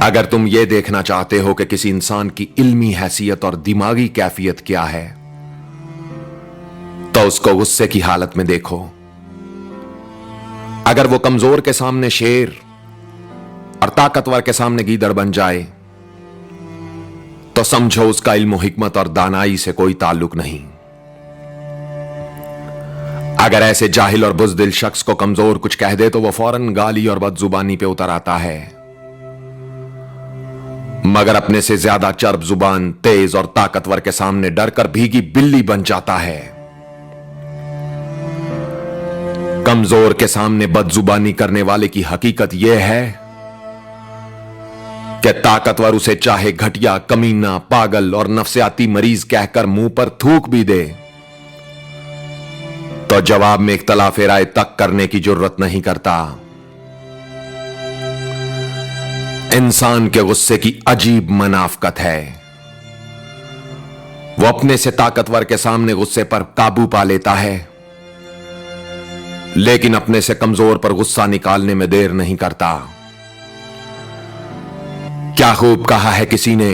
अगर तुम ये देखना चाहते हो कि किसी इंसान की इल्मी हैसियत और दिमागी कैफियत क्या है, तो उसको गुस्से की हालत में देखो। अगर वो कमजोर के सामने शेर और ताकतवर के सामने गीदड़ बन जाए, तो समझो उसका इल्म हिकमत और दानाई से कोई ताल्लुक नहीं। अगर ऐसे जाहिल और बुज़दिल शख्स को कमजोर कुछ कह दे तो वो फौरन गाली और बदजुबानी पे उतर आता है, मगर अपने से ज्यादा चर्ब जुबान, तेज और ताकतवर के सामने डरकर भीगी बिल्ली बन जाता है। कमजोर के सामने बदजुबानी करने वाले की हकीकत यह है कि ताकतवर उसे चाहे घटिया, कमीना, पागल और नफसियाती मरीज कहकर मुंह पर थूक भी दे, तो जवाब में इख्तलाफ राय तक करने की जरूरत नहीं करता। इंसान के गुस्से की अजीब मनाफकत है। वो अपने से ताकतवर के सामने गुस्से पर काबू पा लेता है, लेकिन अपने से कमजोर पर गुस्सा निकालने में देर नहीं करता। क्या खूब कहा है किसी ने,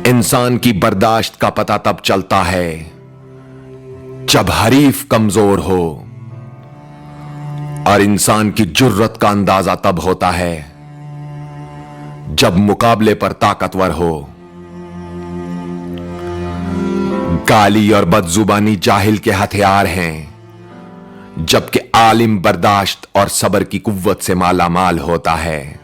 इंसान की बर्दाश्त का पता तब चलता है जब हरीफ कमजोर हो, और इंसान की जुर्रत का अंदाजा तब होता है जब मुकाबले पर ताकतवर हो। गाली और बदजुबानी जाहिल के हथियार हैं, जबकि आलिम बर्दाश्त और सब्र की कुव्वत से माला माल होता है।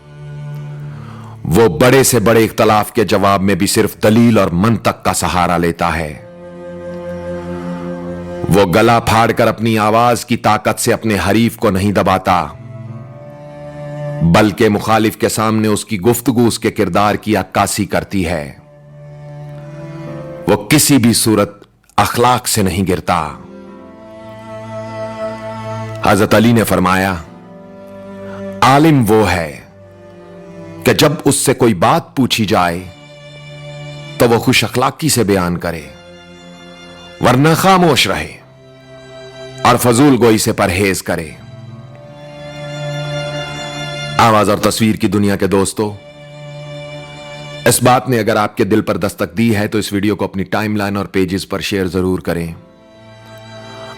वो बड़े से बड़े इख्तलाफ के जवाब में भी सिर्फ दलील और मंतक का सहारा लेता है। वो गला फाड़कर अपनी आवाज की ताकत से अपने हरीफ को नहीं दबाता, बल्कि मुखालिफ के सामने उसकी गुफ्तगू उसके किरदार की अक्कासी करती है। वो किसी भी सूरत अखलाक से नहीं गिरता। हजरत अली ने फरमाया, आलिम वो है कि जब उससे कोई बात पूछी जाए तो वह खुश अखलाकी से बयान करे, वरना खामोश रहे और फजूल गोई से परहेज करे। आवाज और तस्वीर की दुनिया के दोस्तों, इस बात ने अगर आपके दिल पर दस्तक दी है तो इस वीडियो को अपनी टाइमलाइन और पेजेस पर शेयर जरूर करें,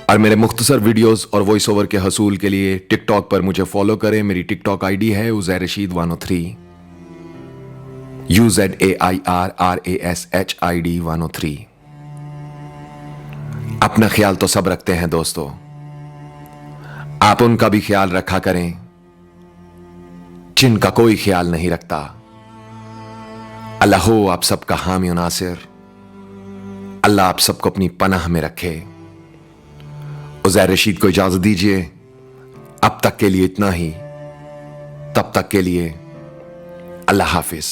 और मेरे मुख्तसर वीडियोस और वॉइस ओवर के हसूल के लिए टिकटॉक पर मुझे फॉलो करें। मेरी टिकटॉक आईडी है उज़ैर रशीद 103, UZAIRRASHID 103। अपना ख्याल तो सब रखते हैं दोस्तों, आप उनका भी ख्याल रखा करें जिनका कोई ख्याल नहीं रखता। अल्लाह हो आप सबका हामी और नासिर। अल्लाह आप सबको अपनी पनाह में रखे। उज़ैर रशीद को इजाजत दीजिए। अब तक के लिए इतना ही। तब तक के लिए अल्लाह हाफिज।